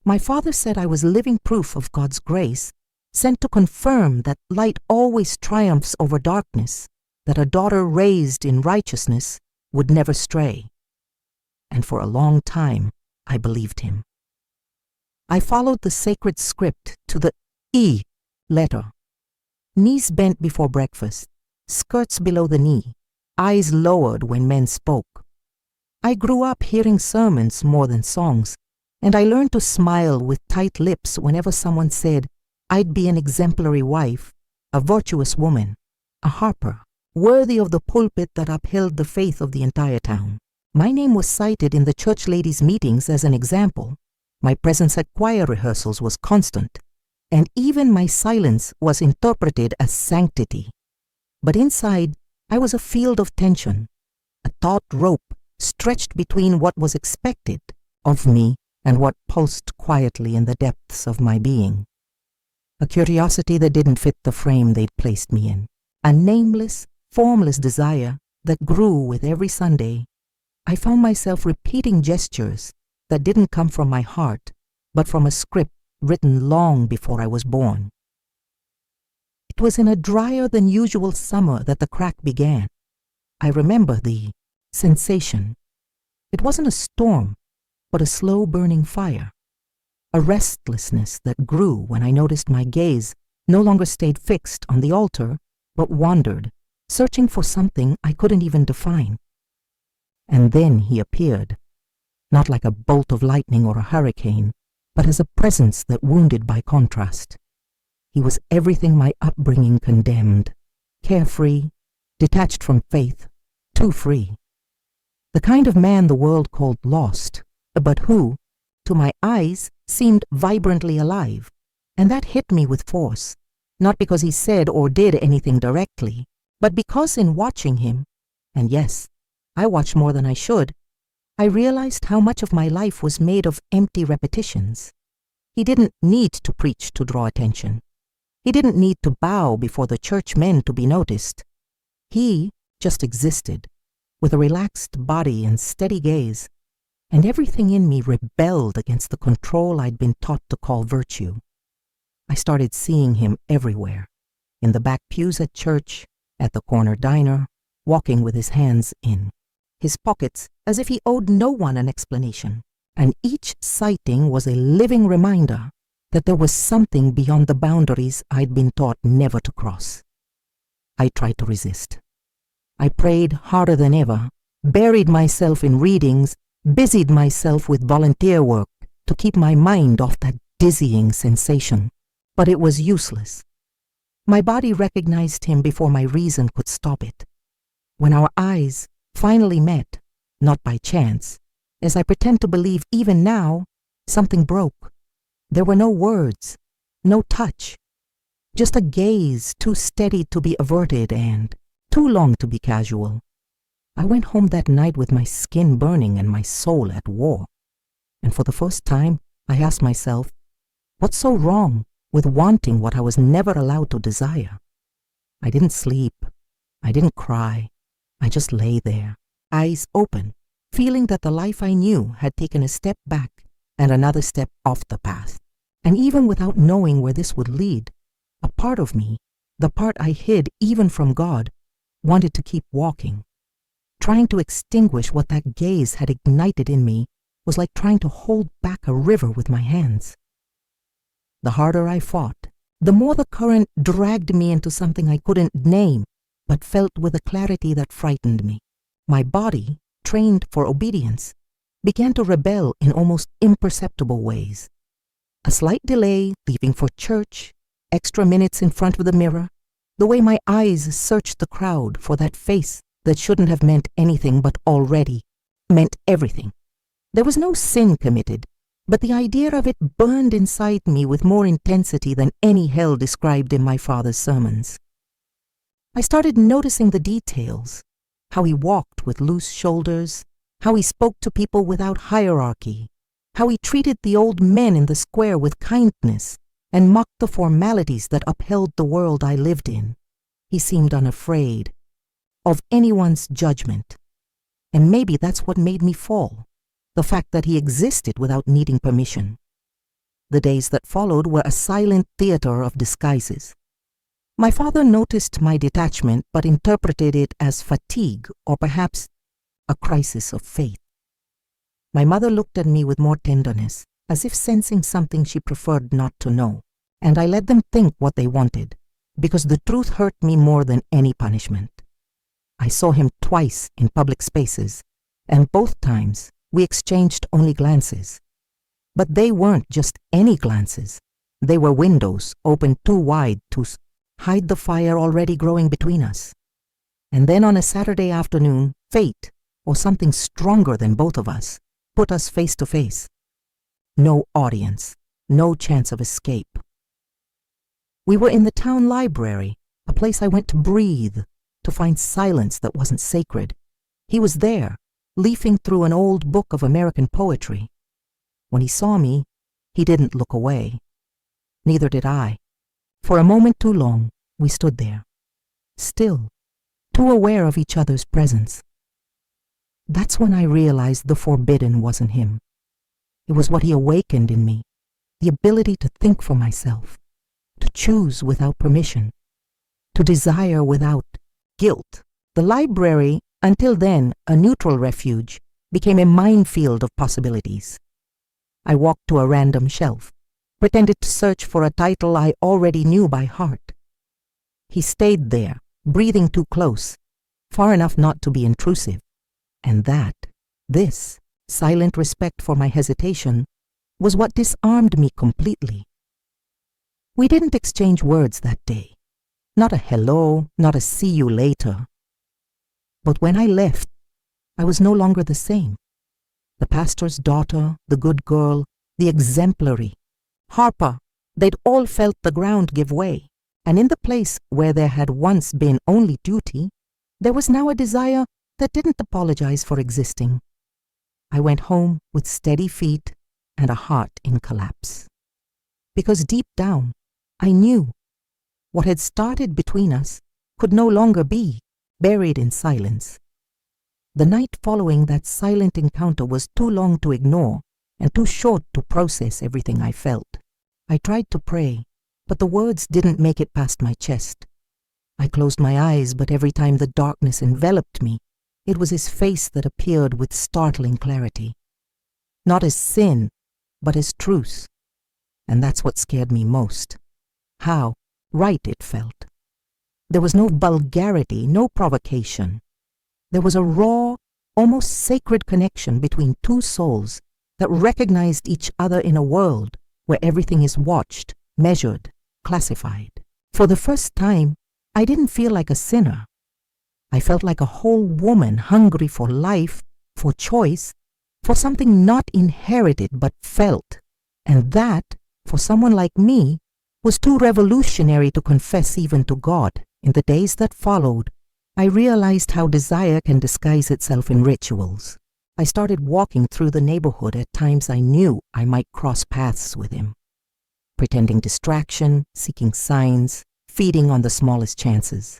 My father said I was living proof of God's grace, sent to confirm that light always triumphs over darkness, that a daughter raised in righteousness would never stray. And for a long time, I believed him. I followed the sacred script to the E letter. Knees bent before breakfast, skirts below the knee, eyes lowered when men spoke. I grew up hearing sermons more than songs, and I learned to smile with tight lips whenever someone said I'd be an exemplary wife, a virtuous woman, a Harper, worthy of the pulpit that upheld the faith of the entire town. My name was cited in the church ladies' meetings as an example. My presence at choir rehearsals was constant, and even my silence was interpreted as sanctity. But inside, I was a field of tension, a taut rope stretched between what was expected of me and what pulsed quietly in the depths of my being. A curiosity that didn't fit the frame they'd placed me in, a nameless, formless desire that grew with every Sunday. I found myself repeating gestures that didn't come from my heart, but from a script written long before I was born. It was in a drier than usual summer that the crack began. I remember the sensation. It wasn't a storm, but a slow burning fire. A restlessness that grew when I noticed my gaze no longer stayed fixed on the altar, but wandered, searching for something I couldn't even define. And then he appeared, not like a bolt of lightning or a hurricane, but as a presence that wounded by contrast. He was everything my upbringing condemned, carefree, detached from faith, too free. The kind of man the world called lost, but who, to my eyes, seemed vibrantly alive, and that hit me with force, not because he said or did anything directly, but because in watching him, and yes, I watched more than I should, I realized how much of my life was made of empty repetitions. He didn't need to preach to draw attention. He didn't need to bow before the church men to be noticed. He just existed, with a relaxed body and steady gaze, and everything in me rebelled against the control I'd been taught to call virtue. I started seeing him everywhere, in the back pews at church, at the corner diner, walking with his hands in his pockets as if he owed no one an explanation, and each sighting was a living reminder that there was something beyond the boundaries I'd been taught never to cross. I tried to resist. I prayed harder than ever, buried myself in readings, busied myself with volunteer work to keep my mind off that dizzying sensation, but it was useless. My body recognized him before my reason could stop it. When our eyes finally met, not by chance, as I pretend to believe even now, something broke. There were no words, no touch, just a gaze too steady to be averted and too long to be casual. I went home that night with my skin burning and my soul at war. And for the first time, I asked myself, what's so wrong with wanting what I was never allowed to desire? I didn't sleep. I didn't cry. I just lay there, eyes open, feeling that the life I knew had taken a step back and another step off the path. And even without knowing where this would lead, a part of me, the part I hid even from God, wanted to keep walking. Trying to extinguish what that gaze had ignited in me was like trying to hold back a river with my hands. The harder I fought, the more the current dragged me into something I couldn't name, but felt with a clarity that frightened me. My body, trained for obedience, began to rebel in almost imperceptible ways. A slight delay leaving for church, extra minutes in front of the mirror, the way my eyes searched the crowd for that face that shouldn't have meant anything but already meant everything. There was no sin committed, but the idea of it burned inside me with more intensity than any hell described in my father's sermons. I started noticing the details, how he walked with loose shoulders, how he spoke to people without hierarchy, how he treated the old men in the square with kindness and mocked the formalities that upheld the world I lived in. He seemed unafraid of anyone's judgment. And maybe that's what made me fall, the fact that he existed without needing permission. The days that followed were a silent theater of disguises. My father noticed my detachment but interpreted it as fatigue or perhaps a crisis of faith. My mother looked at me with more tenderness, as if sensing something she preferred not to know, and I let them think what they wanted, because the truth hurt me more than any punishment. I saw him twice in public spaces, and both times we exchanged only glances. But they weren't just any glances. They were windows opened too wide to hide the fire already growing between us. And then on a Saturday afternoon, fate, or something stronger than both of us, put us face to face. No audience, no chance of escape. We were in the town library, a place I went to breathe, to find silence that wasn't sacred. He was there, leafing through an old book of American poetry. When he saw me, he didn't look away. Neither did I. For a moment too long, we stood there, still, too aware of each other's presence. That's when I realized the forbidden wasn't him. It was what he awakened in me, the ability to think for myself, to choose without permission, to desire without guilt. The library, until then a neutral refuge, became a minefield of possibilities. I walked to a random shelf, pretended to search for a title I already knew by heart. He stayed there, breathing too close, far enough not to be intrusive. And this silent respect for my hesitation, was what disarmed me completely. We didn't exchange words that day. Not a hello, not a see you later. But when I left, I was no longer the same. The pastor's daughter, the good girl, the exemplary, Harper, they'd all felt the ground give way, and in the place where there had once been only duty, there was now a desire that didn't apologize for existing. I went home with steady feet and a heart in collapse. Because deep down, I knew what had started between us could no longer be buried in silence. The night following that silent encounter was too long to ignore and too short to process everything I felt. I tried to pray, but the words didn't make it past my chest. I closed my eyes, but every time the darkness enveloped me, it was his face that appeared with startling clarity. Not as sin, but as truth. And that's what scared me most. How right it felt. There was no vulgarity, no provocation. There was a raw, almost sacred connection between two souls that recognized each other in a world where everything is watched, measured, classified. For the first time, I didn't feel like a sinner. I felt like a whole woman hungry for life, for choice, for something not inherited but felt. And that, for someone like me, was too revolutionary to confess even to God. In the days that followed, I realized how desire can disguise itself in rituals. I started walking through the neighborhood at times I knew I might cross paths with him, pretending distraction, seeking signs, feeding on the smallest chances.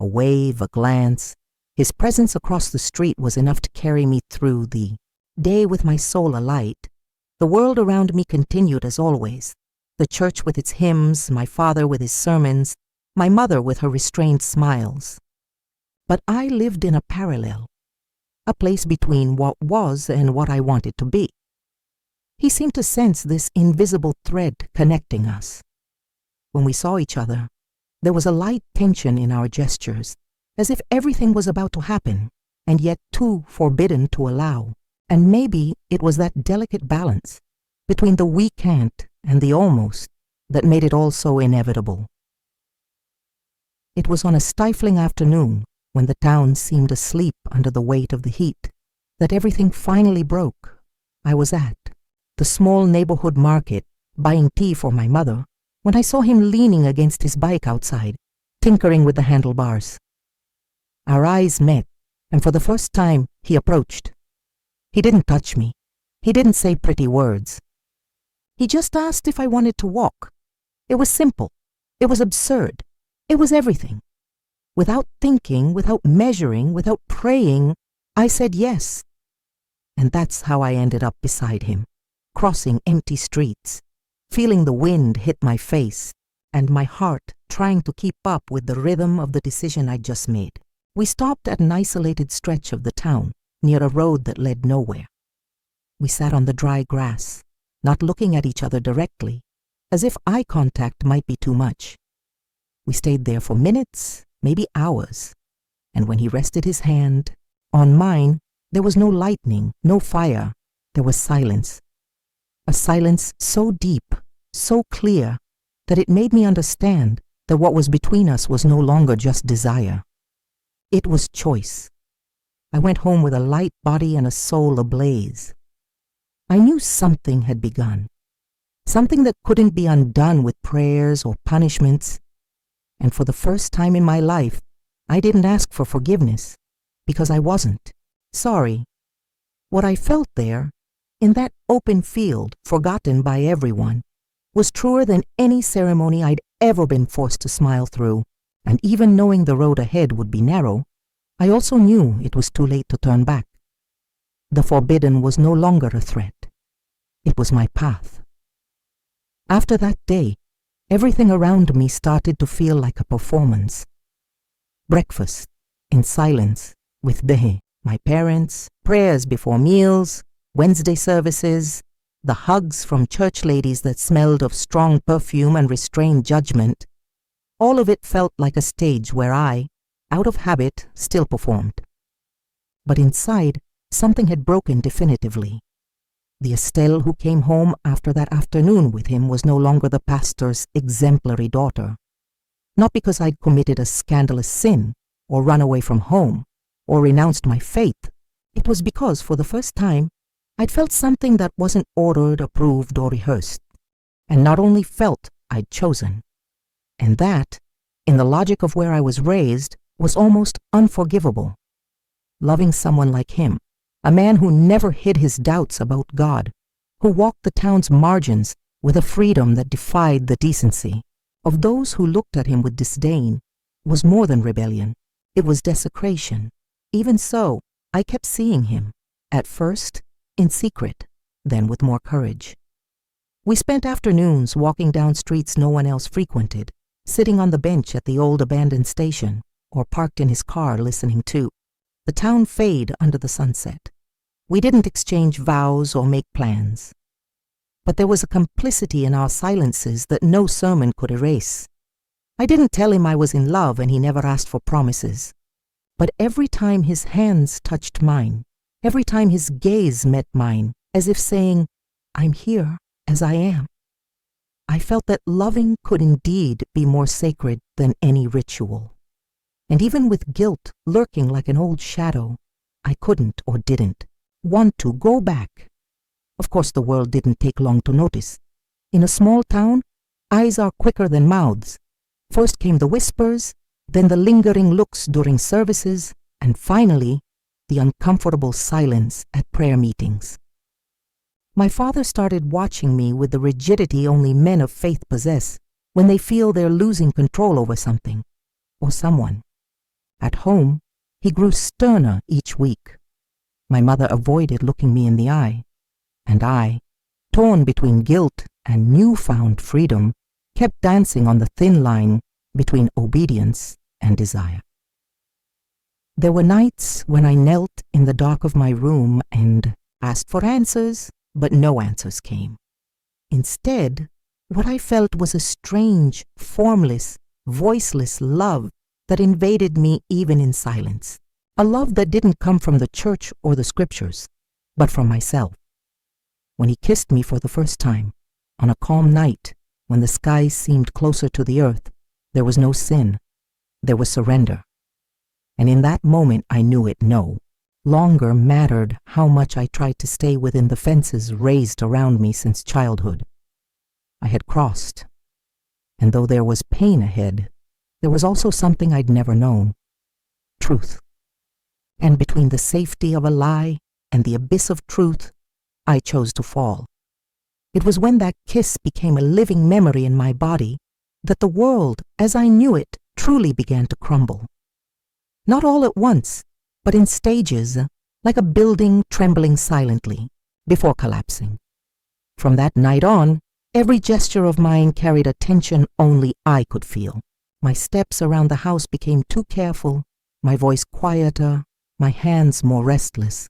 A wave, a glance, his presence across the street was enough to carry me through the day with my soul alight. The world around me continued as always, the church with its hymns, my father with his sermons, my mother with her restrained smiles. But I lived in a parallel, a place between what was and what I wanted to be. He seemed to sense this invisible thread connecting us. When we saw each other, there was a light tension in our gestures, as if everything was about to happen, and yet too forbidden to allow. And maybe it was that delicate balance between the we can't and the almost that made it all so inevitable. It was on a stifling afternoon, when the town seemed asleep under the weight of the heat, that everything finally broke. I was at the small neighborhood market, buying tea for my mother, when I saw him leaning against his bike outside, tinkering with the handlebars. Our eyes met, and for the first time he approached. He didn't touch me. He didn't say pretty words. He just asked if I wanted to walk. It was simple. It was absurd. It was everything. Without thinking, without measuring, without praying, I said yes. And that's how I ended up beside him, crossing empty streets, feeling the wind hit my face, and my heart trying to keep up with the rhythm of the decision I'd just made. We stopped at an isolated stretch of the town, near a road that led nowhere. We sat on the dry grass, not looking at each other directly, as if eye contact might be too much. We stayed there for minutes, maybe hours, and when he rested his hand on mine, there was no lightning, no fire, there was silence. A silence so deep, so clear, that it made me understand that what was between us was no longer just desire. It was choice. I went home with a light body and a soul ablaze. I knew something had begun, something that couldn't be undone with prayers or punishments. And for the first time in my life, I didn't ask for forgiveness, because I wasn't sorry. What I felt there, in that open field, forgotten by everyone, was truer than any ceremony I'd ever been forced to smile through, and even knowing the road ahead would be narrow, I also knew it was too late to turn back. The forbidden was no longer a threat. It was my path. After that day, everything around me started to feel like a performance. Breakfast, in silence, with Dehe, my parents, prayers before meals, Wednesday services, the hugs from church ladies that smelled of strong perfume and restrained judgment, all of it felt like a stage where I, out of habit, still performed. But inside, something had broken definitively. The Estelle who came home after that afternoon with him was no longer the pastor's exemplary daughter. Not because I'd committed a scandalous sin, or run away from home, or renounced my faith. It was because, for the first time, I'd felt something that wasn't ordered, approved, or rehearsed. And not only felt, I'd chosen. And that, in the logic of where I was raised, was almost unforgivable. Loving someone like him, a man who never hid his doubts about God, who walked the town's margins with a freedom that defied the decency of those who looked at him with disdain, was more than rebellion. It was desecration. Even so, I kept seeing him, at first in secret, then with more courage. We spent afternoons walking down streets no one else frequented, sitting on the bench at the old abandoned station, or parked in his car listening to the town fade under the sunset. We didn't exchange vows or make plans. But there was a complicity in our silences that no sermon could erase. I didn't tell him I was in love and he never asked for promises. But every time his hands touched mine, every time his gaze met mine, as if saying, "I'm here as I am," I felt that loving could indeed be more sacred than any ritual. And even with guilt lurking like an old shadow, I couldn't or didn't want to go back. Of course, the world didn't take long to notice. In a small town, eyes are quicker than mouths. First came the whispers, then the lingering looks during services, and finally, the uncomfortable silence at prayer meetings. My father started watching me with the rigidity only men of faith possess when they feel they're losing control over something or someone. At home, he grew sterner each week. My mother avoided looking me in the eye, and I, torn between guilt and newfound freedom, kept dancing on the thin line between obedience and desire. There were nights when I knelt in the dark of my room and asked for answers, but no answers came. Instead, what I felt was a strange, formless, voiceless love that invaded me even in silence. A love that didn't come from the church or the scriptures, but from myself. When he kissed me for the first time, on a calm night, when the sky seemed closer to the earth, there was no sin, there was surrender. And in that moment I knew it no longer mattered how much I tried to stay within the fences raised around me since childhood. I had crossed, and though there was pain ahead, there was also something I'd never known: truth. And between the safety of a lie and the abyss of truth, I chose to fall. It was when that kiss became a living memory in my body that the world, as I knew it, truly began to crumble. Not all at once, but in stages, like a building trembling silently, before collapsing. From that night on, Every gesture of mine carried a tension only I could feel. My steps around the house became too careful, my voice quieter, my hands more restless.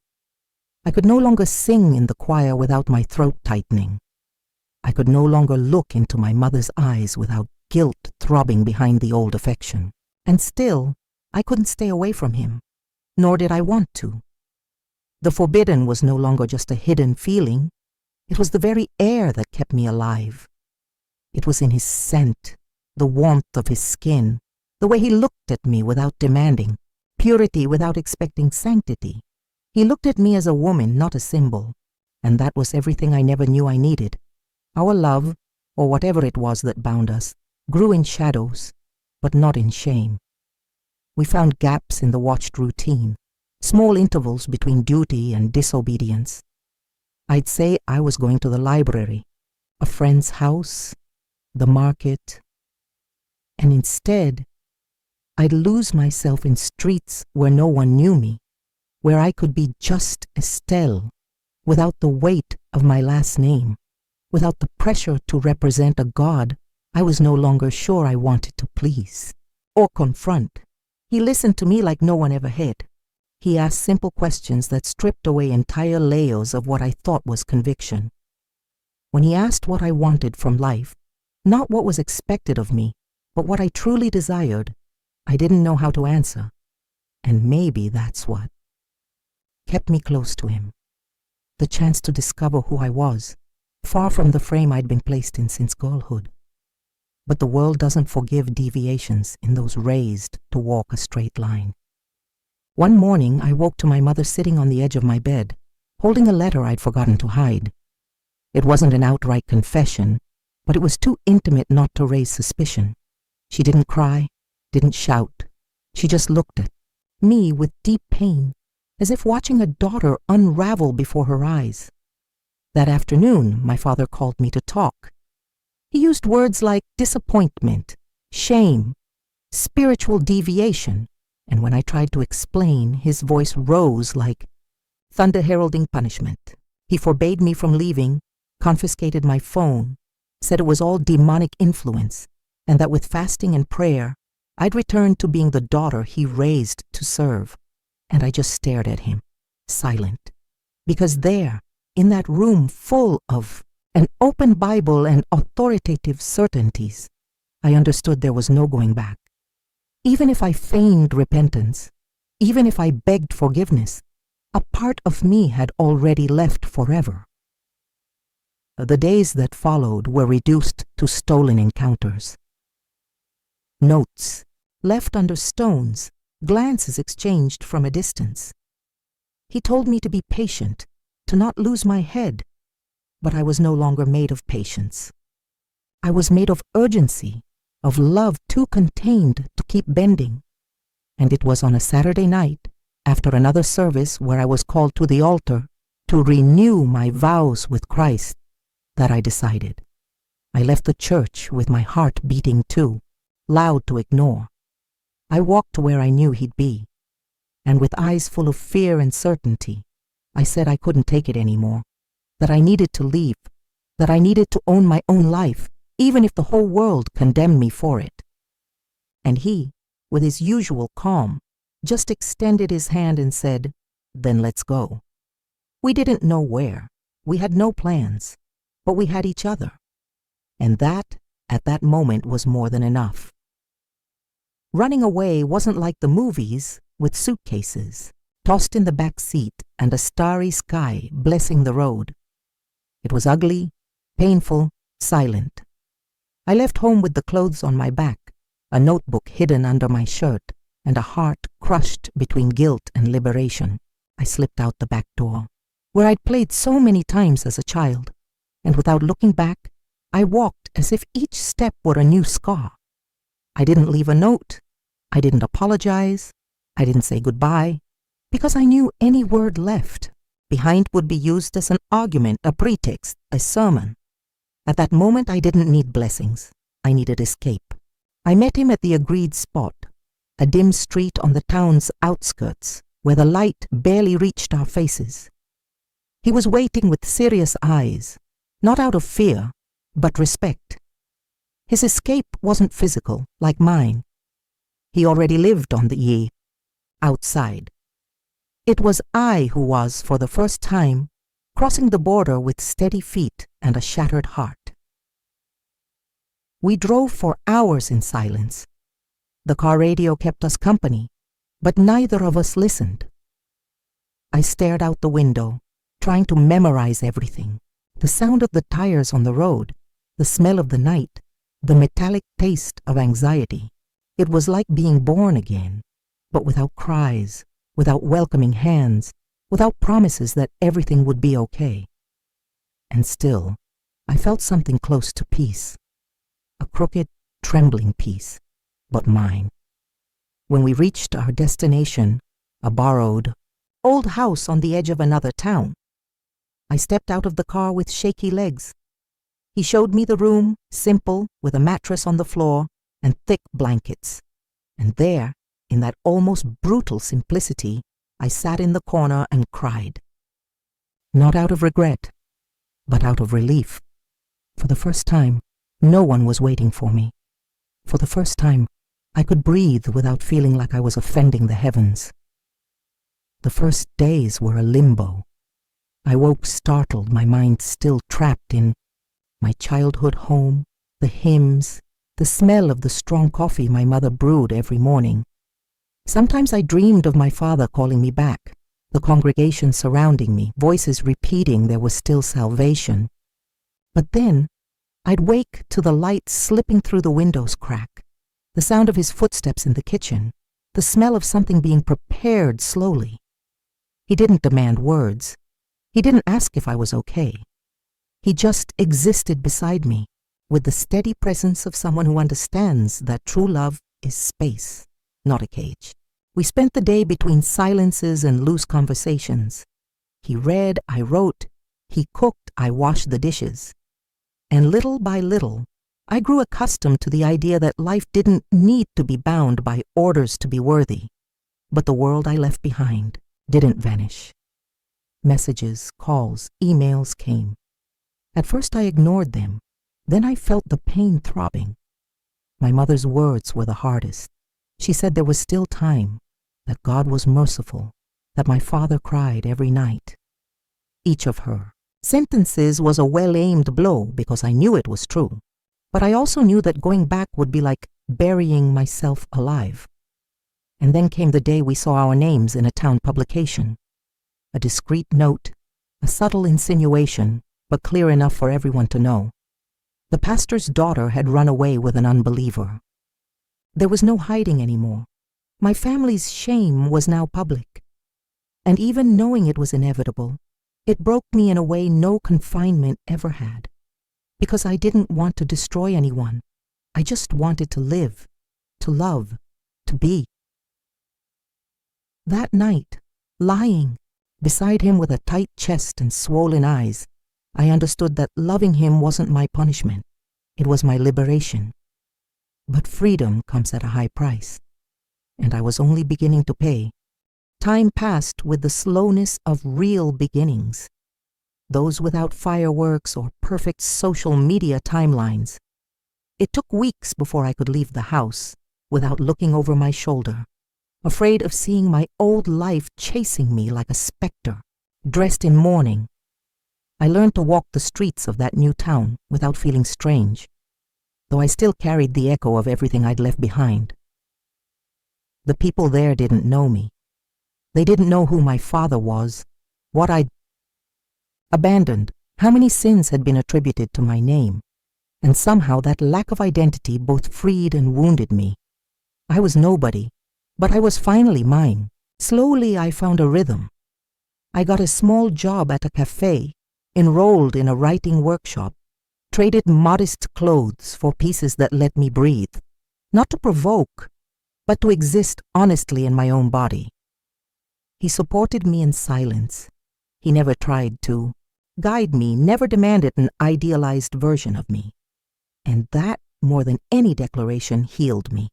I could no longer sing in the choir without my throat tightening. I could no longer look into my mother's eyes without guilt throbbing behind the old affection. And still, I couldn't stay away from him, nor did I want to. The forbidden was no longer just a hidden feeling. It was the very air that kept me alive. It was in his scent, the warmth of his skin, the way he looked at me without demanding, purity without expecting sanctity. He looked at me as a woman, not a symbol, and that was everything I never knew I needed. Our love, or whatever it was that bound us, grew in shadows, but not in shame. We found gaps in the watched routine, small intervals between duty and disobedience. I'd say I was going to the library, a friend's house, the market, and instead, I'd lose myself in streets where no one knew me, where I could be just Estelle, without the weight of my last name, without the pressure to represent a God I was no longer sure I wanted to please or confront. He listened to me like no one ever had. He asked simple questions that stripped away entire layers of what I thought was conviction. When he asked what I wanted from life, not what was expected of me, but what I truly desired, I didn't know how to answer. And maybe that's what kept me close to him. The chance to discover who I was, far from the frame I'd been placed in since girlhood. But the world doesn't forgive deviations in those raised to walk a straight line. One morning, I woke to my mother sitting on the edge of my bed, holding a letter I'd forgotten to hide. It wasn't an outright confession, but it was too intimate not to raise suspicion. She didn't cry, didn't shout. She just looked at me with deep pain, as if watching a daughter unravel before her eyes. That afternoon, my father called me to talk. He used words like disappointment, shame, spiritual deviation, and when I tried to explain, his voice rose like thunder heralding punishment. He forbade me from leaving, confiscated my phone, said it was all demonic influence, and that with fasting and prayer, I'd return to being the daughter he raised to serve. And I just stared at him, silent, because there, in that room full of an open Bible and authoritative certainties, I understood there was no going back. Even if I feigned repentance, even if I begged forgiveness, a part of me had already left forever. The days that followed were reduced to stolen encounters. Notes, left under stones, glances exchanged from a distance. He told me to be patient, to not lose my head, but I was no longer made of patience. I was made of urgency, of love too contained to keep bending. And it was on a Saturday night, after another service where I was called to the altar to renew my vows with Christ, that I decided. I left the church with my heart beating too, loud to ignore. I walked to where I knew he'd be, and with eyes full of fear and certainty, I said I couldn't take it anymore, that I needed to leave, that I needed to own my own life, even if the whole world condemned me for it. And he, with his usual calm, just extended his hand and said, "Then let's go." We didn't know where, we had no plans, but we had each other. And that, at that moment, was more than enough. Running away wasn't like the movies, with suitcases, tossed in the back seat and a starry sky blessing the road. It was ugly, painful, silent. I left home with the clothes on my back, a notebook hidden under my shirt, and a heart crushed between guilt and liberation. I slipped out the back door, where I'd played so many times as a child, and without looking back, I walked as if each step were a new scar. I didn't leave a note. I didn't apologize. I didn't say goodbye, because I knew any word left behind would be used as an argument, a pretext, a sermon. At that moment, I didn't need blessings. I needed escape. I met him at the agreed spot, a dim street on the town's outskirts, where the light barely reached our faces. He was waiting with serious eyes, not out of fear, but respect. His escape wasn't physical, like mine. He already lived on the outside. It was I who was, for the first time, crossing the border with steady feet and a shattered heart. We drove for hours in silence. The car radio kept us company, but neither of us listened. I stared out the window, trying to memorize everything. The sound of the tires on the road, the smell of the night, the metallic taste of anxiety. It was like being born again, but without cries, without welcoming hands, without promises that everything would be okay. And still, I felt something close to peace. A crooked, trembling peace, but mine. When we reached our destination, a borrowed, old house on the edge of another town, I stepped out of the car with shaky legs. He showed me the room, simple, with a mattress on the floor and thick blankets. And there, in that almost brutal simplicity, I sat in the corner and cried. Not out of regret, but out of relief. For the first time, no one was waiting for me. For the first time, I could breathe without feeling like I was offending the heavens. The first days were a limbo. I woke startled, my mind still trapped in my childhood home, the hymns, the smell of the strong coffee my mother brewed every morning. Sometimes I dreamed of my father calling me back, the congregation surrounding me, voices repeating there was still salvation. But then, I'd wake to the light slipping through the window's crack, the sound of his footsteps in the kitchen, the smell of something being prepared slowly. He didn't demand words. He didn't ask if I was okay. He just existed beside me, with the steady presence of someone who understands that true love is space, not a cage. We spent the day between silences and loose conversations. He read, I wrote. He cooked, I washed the dishes. And little by little, I grew accustomed to the idea that life didn't need to be bound by orders to be worthy. But the world I left behind didn't vanish. Messages, calls, emails came. At first I ignored them. Then I felt the pain throbbing. My mother's words were the hardest. She said there was still time, that God was merciful, that my father cried every night. Each of her sentences was a well-aimed blow because I knew it was true. But I also knew that going back would be like burying myself alive. And then came the day we saw our names in a town publication. A discreet note, a subtle insinuation, but clear enough for everyone to know. The pastor's daughter had run away with an unbeliever. There was no hiding anymore. My family's shame was now public. And even knowing it was inevitable, it broke me in a way no confinement ever had. Because I didn't want to destroy anyone. I just wanted to live, to love, to be. That night, lying beside him with a tight chest and swollen eyes, I understood that loving him wasn't my punishment. It was my liberation. But freedom comes at a high price, and I was only beginning to pay. Time passed with the slowness of real beginnings, those without fireworks or perfect social media timelines. It took weeks before I could leave the house without looking over my shoulder, afraid of seeing my old life chasing me like a specter, dressed in mourning. I learned to walk the streets of that new town without feeling strange, though I still carried the echo of everything I'd left behind. The people there didn't know me. They didn't know who my father was, what I'd abandoned, how many sins had been attributed to my name, and somehow that lack of identity both freed and wounded me. I was nobody, but I was finally mine. Slowly I found a rhythm. I got a small job at a cafe, enrolled in a writing workshop, traded modest clothes for pieces that let me breathe, not to provoke, but to exist honestly in my own body. He supported me in silence. He never tried to guide me, never demanded an idealized version of me. And that, more than any declaration, healed me.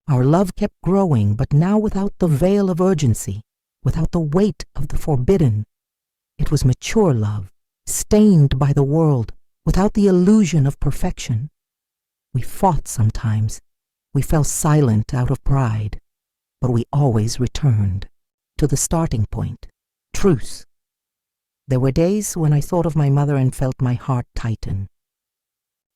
Our love kept growing, but now without the veil of urgency, without the weight of the forbidden. It was mature love, stained by the world, without the illusion of perfection. We fought sometimes. We fell silent out of pride, but we always returned to the starting point, truth. There were days when I thought of my mother and felt my heart tighten.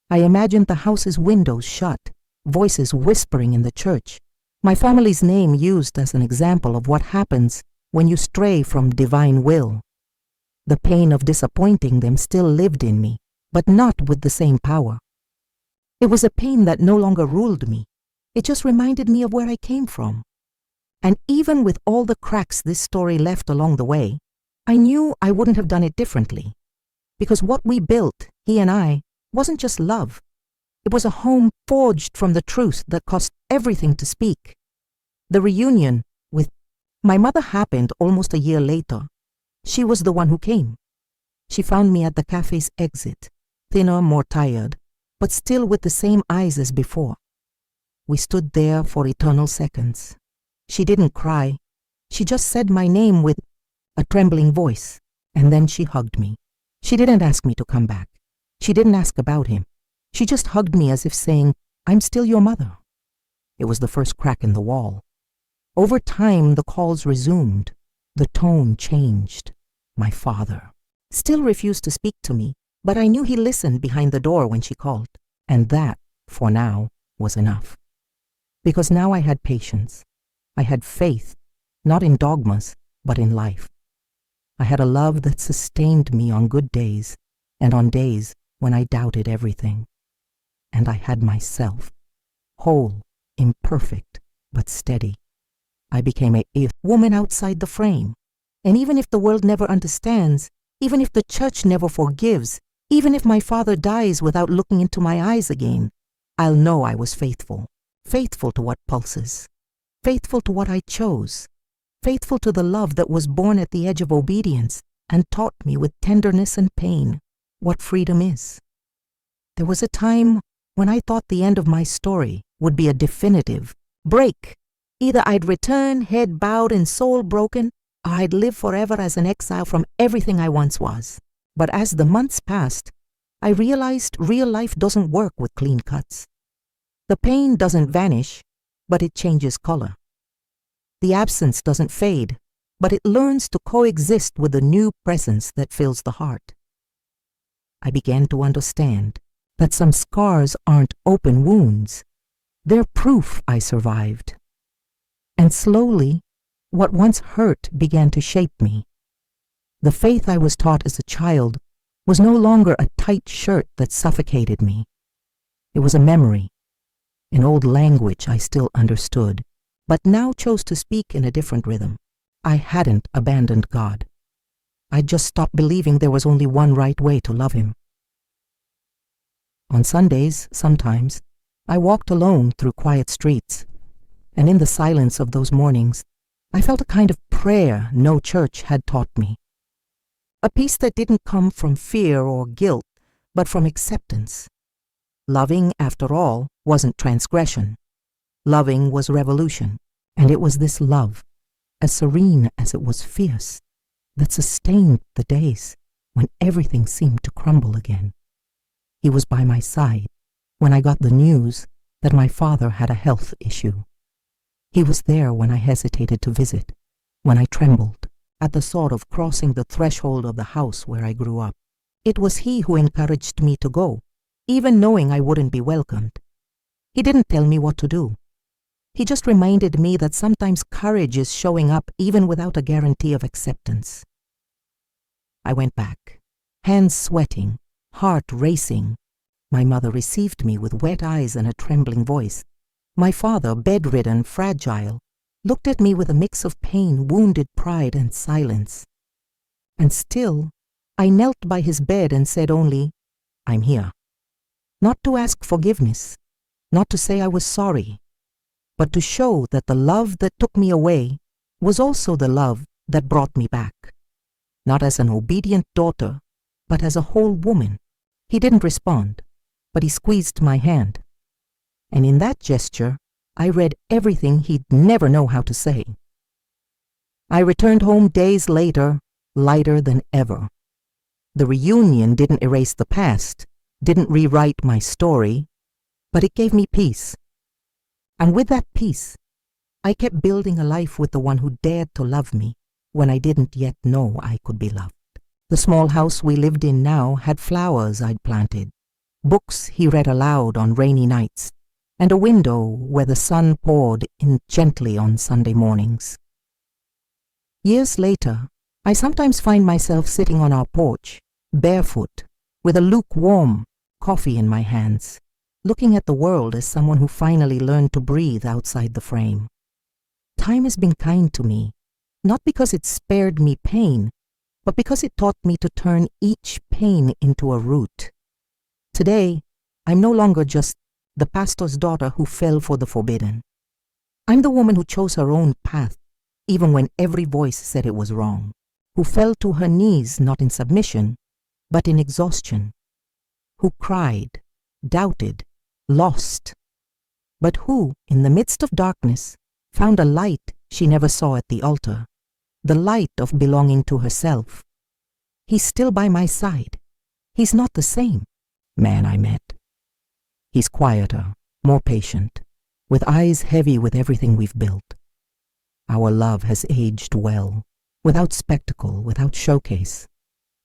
I imagined the house's windows shut, voices whispering in the church, my family's name used as an example of what happens when you stray from divine will. The pain of disappointing them still lived in me, but not with the same power. It was a pain that no longer ruled me. It just reminded me of where I came from. And even with all the cracks this story left along the way, I knew I wouldn't have done it differently. Because what we built, he and I, wasn't just love. It was a home forged from the truth that cost everything to speak. The reunion with my mother happened almost a year later. She was the one who came. She found me at the cafe's exit, thinner, more tired, but still with the same eyes as before. We stood there for eternal seconds. She didn't cry. She just said my name with a trembling voice, and then she hugged me. She didn't ask me to come back. She didn't ask about him. She just hugged me as if saying, "I'm still your mother." It was the first crack in the wall. Over time, the calls resumed. The tone changed. My father still refused to speak to me, but I knew he listened behind the door when she called, and that, for now, was enough. Because now I had patience. I had faith, not in dogmas, but in life. I had a love that sustained me on good days and on days when I doubted everything. And I had myself, whole, imperfect, but steady. I became a woman outside the frame. And even if the world never understands, even if the church never forgives, even if my father dies without looking into my eyes again, I'll know I was faithful. Faithful to what pulses. Faithful to what I chose. Faithful to the love that was born at the edge of obedience and taught me with tenderness and pain what freedom is. There was a time when I thought the end of my story would be a definitive break. Either I'd return, head bowed and soul broken, or I'd live forever as an exile from everything I once was. But as the months passed, I realized real life doesn't work with clean cuts. The pain doesn't vanish, but it changes color. The absence doesn't fade, but it learns to coexist with the new presence that fills the heart. I began to understand that some scars aren't open wounds. They're proof I survived. And slowly, what once hurt began to shape me. The faith I was taught as a child was no longer a tight shirt that suffocated me. It was a memory, an old language I still understood, but now chose to speak in a different rhythm. I hadn't abandoned God. I'd just stopped believing there was only one right way to love him. On Sundays, sometimes, I walked alone through quiet streets, and in the silence of those mornings, I felt a kind of prayer no church had taught me. A peace that didn't come from fear or guilt, but from acceptance. Loving, after all, wasn't transgression. Loving was revolution, and it was this love, as serene as it was fierce, that sustained the days when everything seemed to crumble again. He was by my side when I got the news that my father had a health issue. He was there when I hesitated to visit, when I trembled at the thought of crossing the threshold of the house where I grew up. It was he who encouraged me to go, even knowing I wouldn't be welcomed. He didn't tell me what to do. He just reminded me that sometimes courage is showing up even without a guarantee of acceptance. I went back, hands sweating, heart racing. My mother received me with wet eyes and a trembling voice. My father, bedridden, fragile, looked at me with a mix of pain, wounded pride, and silence. And still, I knelt by his bed and said only, "I'm here." Not to ask forgiveness, not to say I was sorry, but to show that the love that took me away was also the love that brought me back. Not as an obedient daughter, but as a whole woman. He didn't respond, but he squeezed my hand. And in that gesture, I read everything he'd never know how to say. I returned home days later, lighter than ever. The reunion didn't erase the past, didn't rewrite my story, but it gave me peace. And with that peace, I kept building a life with the one who dared to love me when I didn't yet know I could be loved. The small house we lived in now had flowers I'd planted, books he read aloud on rainy nights, and a window where the sun poured in gently on Sunday mornings. Years later, I sometimes find myself sitting on our porch, barefoot, with a lukewarm coffee in my hands, looking at the world as someone who finally learned to breathe outside the frame. Time has been kind to me, not because it spared me pain, but because it taught me to turn each pain into a root. Today, I'm no longer just the pastor's daughter who fell for the forbidden. I'm the woman who chose her own path, even when every voice said it was wrong, who fell to her knees not in submission, but in exhaustion, who cried, doubted, lost, but who, in the midst of darkness, found a light she never saw at the altar, the light of belonging to herself. He's still by my side. He's not the same man I met. He's quieter, more patient, with eyes heavy with everything we've built. Our love has aged well, without spectacle, without showcase,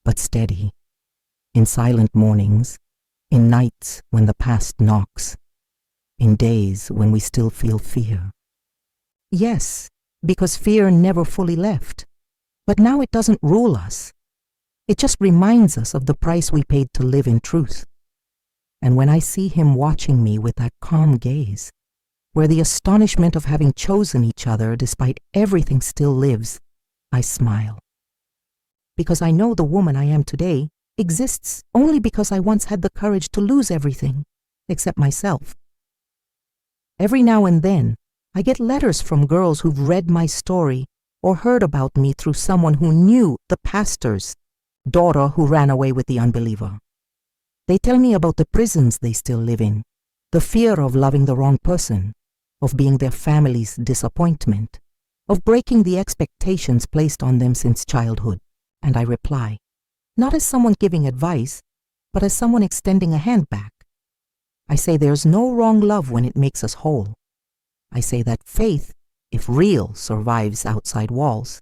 but steady, in silent mornings, in nights when the past knocks, in days when we still feel fear. Yes, because fear never fully left, but now it doesn't rule us. It just reminds us of the price we paid to live in truth. And when I see him watching me with that calm gaze, where the astonishment of having chosen each other despite everything still lives, I smile. Because I know the woman I am today exists only because I once had the courage to lose everything, except myself. Every now and then, I get letters from girls who've read my story or heard about me through someone who knew the pastor's daughter who ran away with the unbeliever. They tell me about the prisons they still live in, the fear of loving the wrong person, of being their family's disappointment, of breaking the expectations placed on them since childhood. And I reply, not as someone giving advice, but as someone extending a hand back. I say there's no wrong love when it makes us whole. I say that faith, if real, survives outside walls.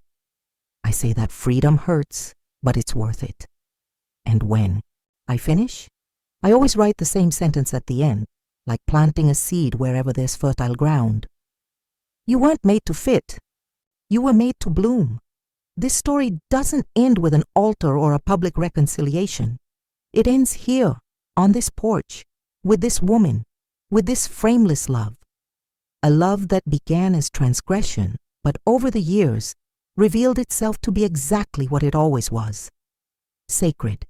I say that freedom hurts, but it's worth it. And when I finish, I always write the same sentence at the end, like planting a seed wherever there's fertile ground. You weren't made to fit. You were made to bloom. This story doesn't end with an altar or a public reconciliation. It ends here, on this porch, with this woman, with this frameless love. A love that began as transgression, but over the years revealed itself to be exactly what it always was: sacred,